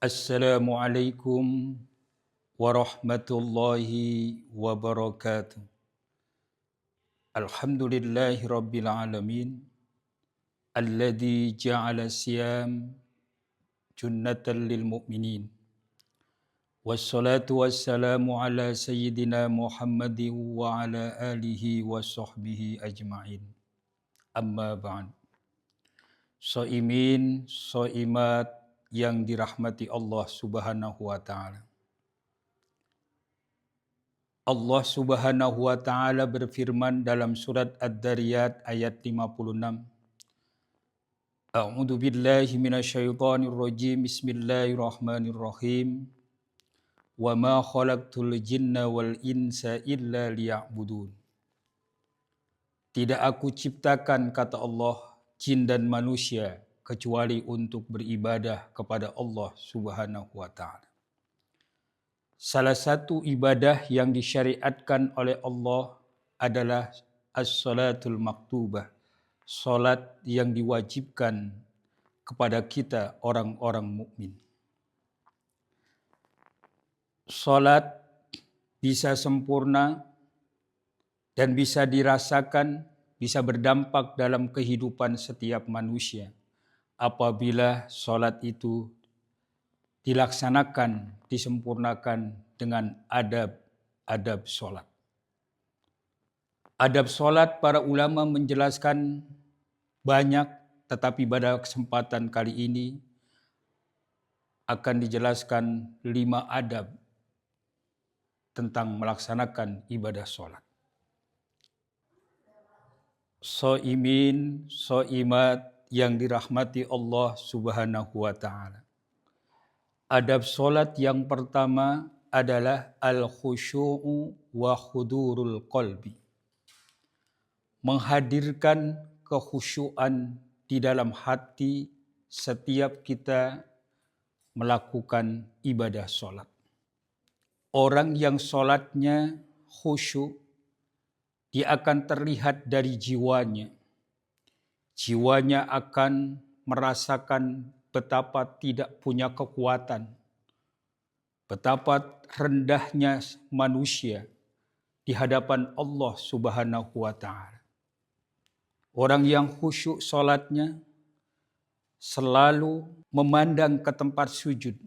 Assalamualaikum warahmatullahi wabarakatuh. Alhamdulillahi rabbil alamin. Alladzi ja'ala siyam junnatan lil mu'minin. Wassalatu wassalamu ala sayyidina Muhammadin wa ala alihi wa sahbihi ajma'in. Amma ba'd. Shaimin, shaimat yang dirahmati Allah Subhanahu wa taala. Allah Subhanahu wa taala berfirman dalam surat Ad-Dariyat ayat 56. A'udzu billahi minasyaitonir rajim. Bismillahirrahmanirrahim. Wa ma khalaqtul jinna wal insa illa liya'budun. Tidak aku ciptakan, kata Allah, jin dan manusia kecuali untuk beribadah kepada Allah Subhanahu wa taala. Salah satu ibadah yang disyariatkan oleh Allah adalah as-salatul maktubah, salat yang diwajibkan kepada kita orang-orang mukmin. Salat bisa sempurna dan bisa dirasakan, bisa berdampak dalam kehidupan setiap manusia apabila salat itu dilaksanakan, disempurnakan dengan adab sholat. Adab sholat para ulama menjelaskan banyak, tetapi pada kesempatan kali ini akan dijelaskan 5 adab tentang melaksanakan ibadah sholat. Shaimin, shaimat yang dirahmati Allah Subhanahu wa taala. Adab sholat yang pertama adalah al-khusyu'u wa khudurul qalbi. Menghadirkan kekhusyuan di dalam hati setiap kita melakukan ibadah sholat. Orang yang sholatnya khusyuk, dia akan terlihat dari jiwanya. Jiwanya akan merasakan betapa tidak punya kekuatan, betapa rendahnya manusia di hadapan Allah Subhanahu wa taala. Orang yang khusyuk salatnya selalu memandang ke tempat sujud.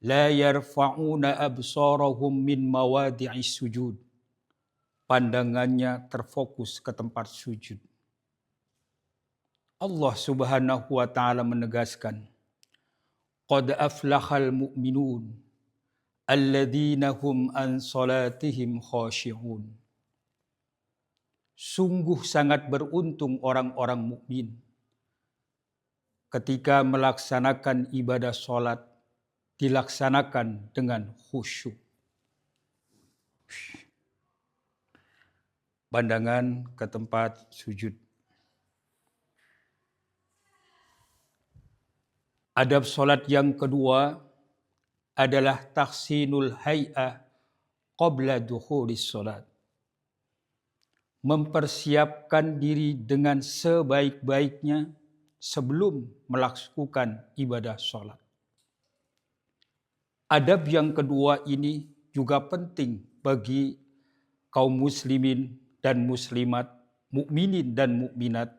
La yarfa'una absarahum min mawadi'is sujud. Pandangannya terfokus ke tempat sujud. Allah Subhanahu wa taala menegaskan, qad aflahal mu'minun alladzina hum an salatihim khashi'un. Sungguh sangat beruntung orang-orang mukmin ketika melaksanakan ibadah salat dilaksanakan dengan khusyuk. Pandangan ke tempat sujud. Adab salat yang kedua adalah tahsinul hay'ah qabla dukhulis salat. Mempersiapkan diri dengan sebaik-baiknya sebelum melakukan ibadah salat. Adab yang kedua ini juga penting bagi kaum muslimin dan muslimat, mukminin dan mukminat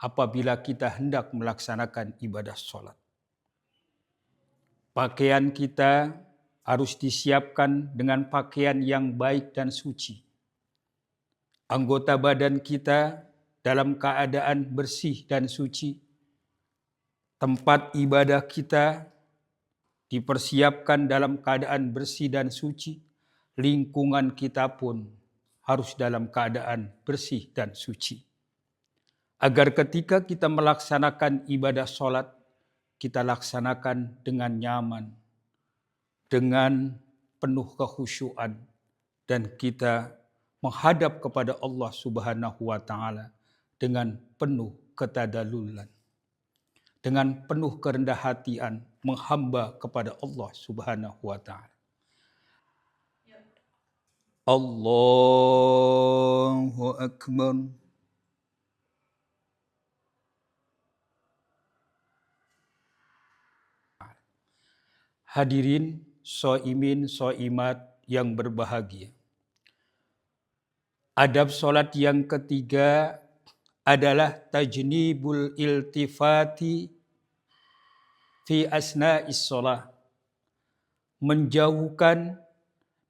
apabila kita hendak melaksanakan ibadah salat. Pakaian kita harus disiapkan dengan pakaian yang baik dan suci. Anggota badan kita dalam keadaan bersih dan suci. Tempat ibadah kita dipersiapkan dalam keadaan bersih dan suci. Lingkungan kita pun harus dalam keadaan bersih dan suci. Agar ketika kita melaksanakan ibadah salat, kita laksanakan dengan nyaman, dengan penuh kekhusyuan, dan kita menghadap kepada Allah Subhanahu wa taala dengan penuh ketadalulan, dengan penuh kerendah hatian menghamba kepada Allah Subhanahu wa taala. Allahu Akbar. Hadirin soimin soimat yang berbahagia. Adab solat yang ketiga adalah tajnibul iltifati fi asna'is solah. Menjauhkan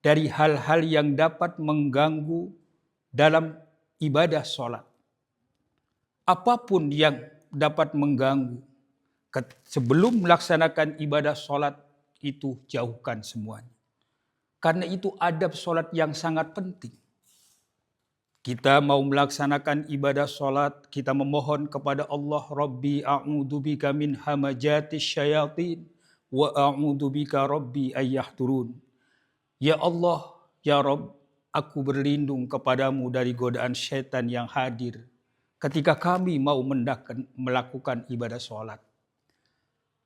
dari hal-hal yang dapat mengganggu dalam ibadah solat. Apapun yang dapat mengganggu sebelum melaksanakan ibadah solat itu jauhkan semuanya. Karena itu adab solat yang sangat penting. Kita mau melaksanakan ibadah solat, kita memohon kepada Allah, Rabbi a'udzubika min hamajatis syayatin wa a'udzubika Rabbi ayyahdurun. Ya Allah, ya Rabb, aku berlindung kepadamu dari godaan syaitan yang hadir ketika kami mau melakukan ibadah solat.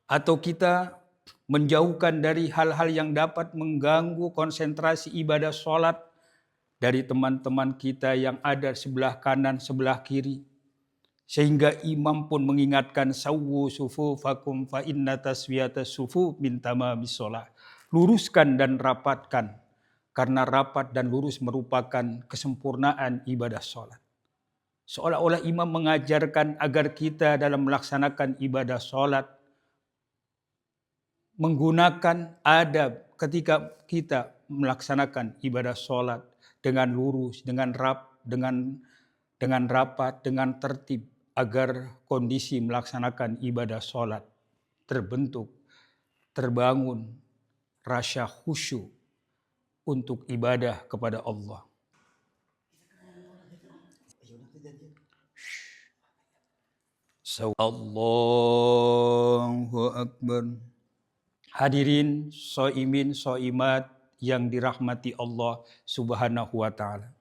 Atau kita menjauhkan dari hal-hal yang dapat mengganggu konsentrasi ibadah solat dari teman-teman kita yang ada sebelah kanan, sebelah kiri. Sehingga imam pun mengingatkan, sawwu sufufakum fa inna taswiyata sufuf min tamamis shalah. Luruskan dan rapatkan, karena rapat dan lurus merupakan kesempurnaan ibadah solat. Seolah-olah imam mengajarkan agar kita dalam melaksanakan ibadah solat menggunakan adab ketika kita melaksanakan ibadah solat dengan lurus, dengan rapat, dengan tertib, agar kondisi melaksanakan ibadah solat terbentuk, terbangun rasa khusyuk untuk ibadah kepada Allah. Allahu Akbar. Hadirin soimin soimat yang dirahmati Allah Subhanahu wa ta'ala.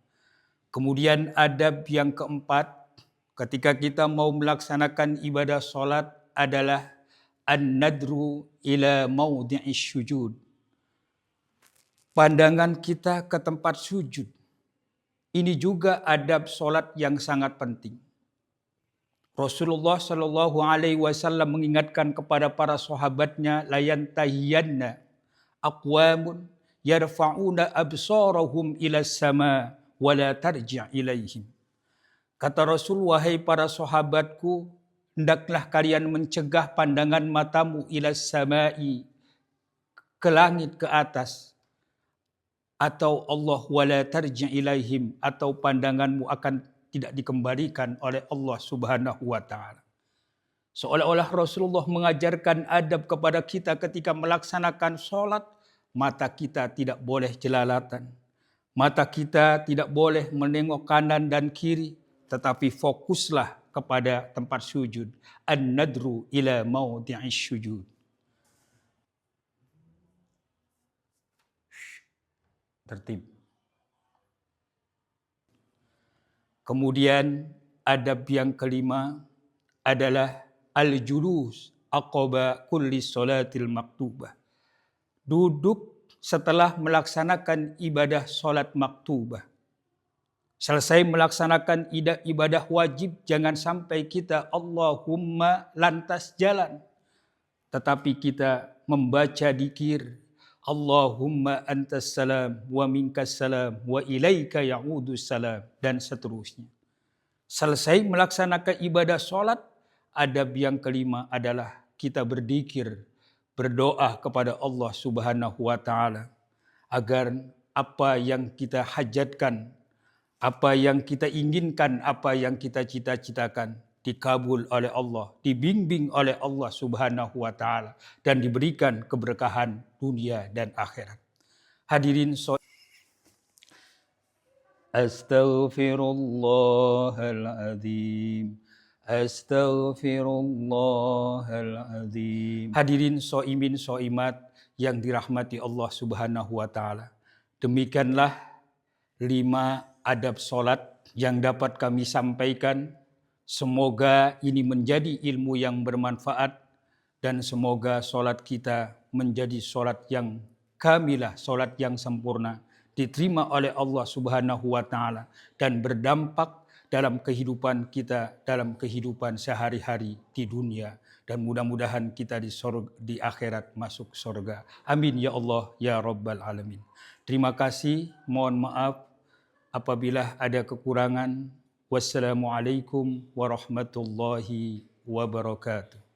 Kemudian adab yang keempat ketika kita mau melaksanakan ibadah solat adalah an-nadru ila maudhi'is sujud. Pandangan kita ke tempat sujud. Ini juga adab solat yang sangat penting. Rasulullah Shallallahu Alaihi Wasallam mengingatkan kepada para sahabatnya, layan tahiyanna aqwamun yarfa'una absarahum ila sama wa la tarji' ilaihim. Kata Rasul, wahai para sahabatku, hendaklah kalian mencegah pandangan matamu ila samai, ke langit, ke atas, atau Allah wa la tarji' ilaihim, atau pandanganmu akan tidak dikembalikan oleh Allah Subhanahu wa ta'ala. Seolah-olah Rasulullah mengajarkan adab kepada kita ketika melaksanakan sholat, mata kita tidak boleh jelalatan. Mata kita tidak boleh menengok kanan dan kiri, tetapi fokuslah kepada tempat sujud. An-nadru ila maudhi'is sujud. Tertib. Kemudian adab yang kelima adalah al-julus aqaba kulli salatil maktubah. Duduk setelah melaksanakan ibadah solat maktubah. Selesai melaksanakan ibadah wajib, jangan sampai kita Allahumma lantas jalan. Tetapi kita membaca dzikir, Allahumma antas salam wa minkas salam wa ilaika ya'udus salam, dan seterusnya. Selesai melaksanakan ibadah solat, adab yang kelima adalah kita berzikir, berdoa kepada Allah Subhanahu wa ta'ala agar apa yang kita hajatkan, apa yang kita inginkan, apa yang kita cita-citakan dikabul oleh Allah, dibimbing oleh Allah Subhanahu wa ta'ala, dan diberikan keberkahan dunia dan akhirat. Hadirin Astaghfirullahaladzim. Astaghfirullahaladzim. Hadirin soimin soimat yang dirahmati Allah Subhanahu wa ta'ala. Demikianlah 5 adab solat yang dapat kami sampaikan. Semoga ini menjadi ilmu yang bermanfaat dan semoga solat kita menjadi solat yang kamilah, solat yang sempurna, diterima oleh Allah Subhanahu wa ta'ala dan berdampak dalam kehidupan kita, dalam kehidupan sehari-hari di dunia. Dan mudah-mudahan kita di akhirat masuk surga. Amin ya Allah ya Rabbal Alamin. Terima kasih, mohon maaf apabila ada kekurangan. Wassalamualaikum warahmatullahi wabarakatuh.